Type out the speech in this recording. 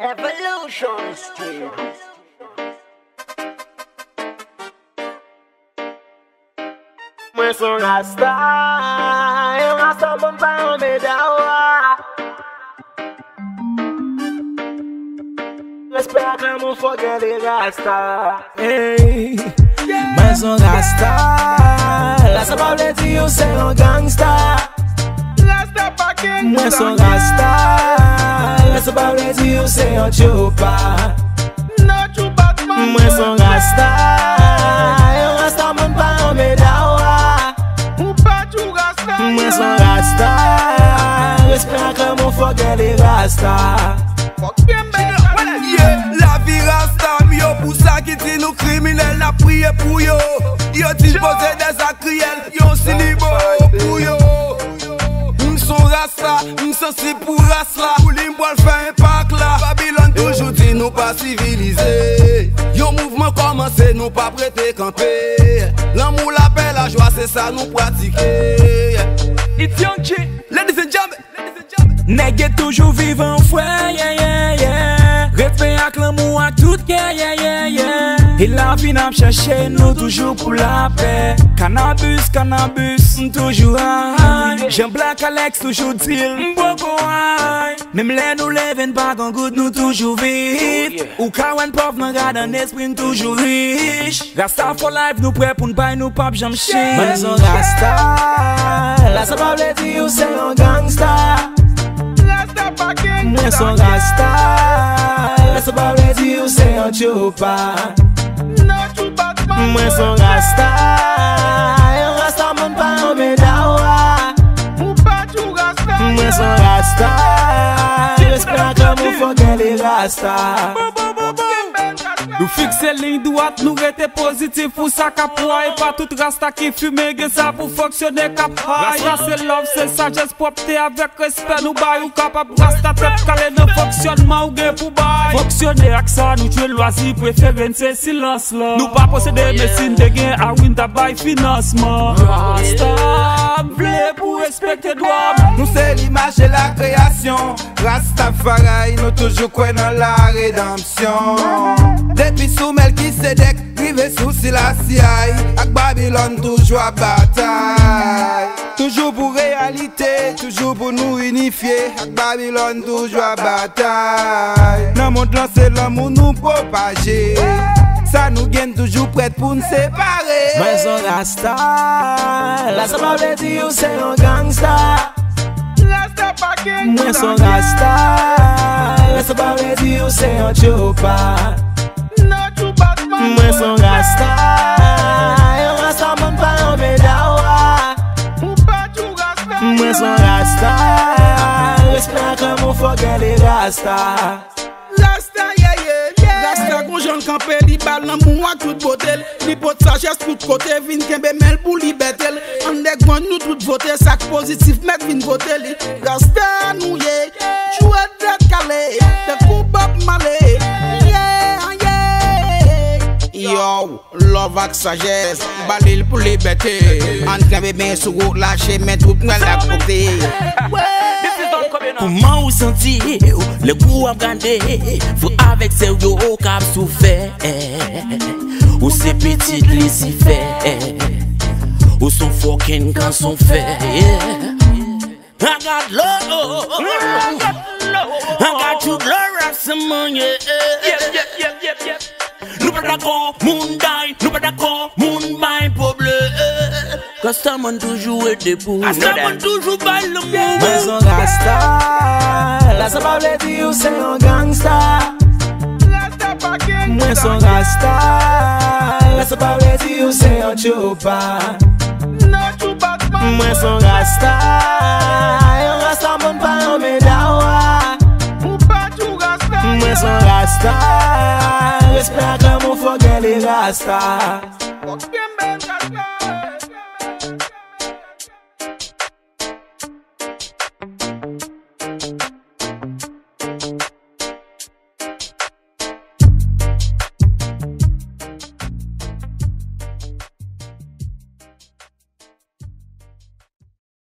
Evolution Street. Mwen son rasta, yon rasta mwen pa yon medawa. J'espère que mon forget les rasta. Hey, mwen son rasta, la sa pa vle di yo se yon gangsta. Rasta pa king. Mwen son rasta, la sa pa vle di yo se yon chupa. No chupa man. Mwen son rasta, yon rasta mwen pa yon medawa. Mwen son rasta, j'espère que mon forget les rasta. La vie rasta, mi yo pou sa ki ti nou kriminel na priye pou yo. Yo ti pose des akriel, yo si libo pou yo. M'son rasta, m'sensi pou ras la. Pou li m'boal fè impak la. Babylon toujou di nou pa civilize. Yo mouvment komanse nou pa prete kampe. L'amour, la paix, la joie, c'est ça nous pratiquer. It's Young G, Ladies and gentlemen. nèg est toujours vivant frère, yeah, yeah, yeah. Respect ak l'amour ak tout care, yeah, yeah, yeah. Et la vie n'a cherché nous toujours pour la paix. Cannabis, cannabis, toujours high. J'aime Black Alex, toujours deal, beaucoup high. Même les nous lèvent pas quand good nous toujours vite. Ou kawen pauvre nan garde un esprit toujours riche. Rasta for life nous prêt pour n'paye nous pap j'aime chier. Mwen son rasta, la sa pa vle di yo se yon gangsta. Rasta pa king. Mwen son rasta, la sa pa vle di yo se yon chupa. No chupa man. Mwen son rasta, yon rasta mwen pa yon medawa. Mwen son rasta, j'espère que mon forget les rasta. Nous fixer ligne droite, nous rester positif pour ça qu'après. Et pas tout rasta qui fume, que ça pour fonctionner qu'après. Rasta c'est love, c'est sagesse, propre avec respect. Nous baillons capable rasta tête calé dans fonctionnement ou gain pour bail. Fonctionner avec ça, nous tuer loisir, préférer c'est silence là. Nous pas posséder médecine de gain à winter by financement. Rasta, blé pour respecter droit. Nous c'est l'image et la création. Rastafari, nous toujours quoi dans la rédemption. Depuis sous Melchisedec, rivé sous Selassie. Ak Babylone toujours à bataille. Toujours pour réalité, toujours pour nous unifier. Ak Babylone toujours à bataille. Dans mon monde c'est l'amour nous propager. Ça nous gagne toujours prête pour nous séparer. Mwen son rasta, la sa pa vle di yo se yon gangsta. Rasta pa king. Mwen son rasta, la sa pa vle di yo se yon chupa. No chupa man. Mwen son rasta, yon rasta mwen pa yon medawa. Mwen son rasta, j'espère que mon forget les rasta. Rasta yeah yeah yeah. Rasta kon jan kampe li bal nan mou ak tout botel. Li pot sagesse tout kote vin kembe mel pou li betel. An dek gwan nou tout vote sak positif met vin vote li. Rasta nou ye, chouè dret kale, te kou bop male. Yeah yeah. Yo, love ak sagesse, balil pou li bete. An kembe men sou route lâche men tout mwen la kote. Comment vous sentez le coup à brander? Vous avec sérieux au cap souffert. Ou c'est petit Lucifer. Ou son fucking quand son fait. I got love. I got you glory some money. Nous pas d'accord, moun die. Nous pas d'accord, moun buy problème. Customer toujours est debout. Customer toujours bail le mou. Mwen son rasta, la sa pa vle di yo se yon gangsta. Rasta pa king. Mwen son rasta, la sa pa vle di yo se yon chupa. No chupa man. Mwen son rasta, yon rasta mwen pa yon medawa. Mwen son rasta, j'espère que mon forget les rasta.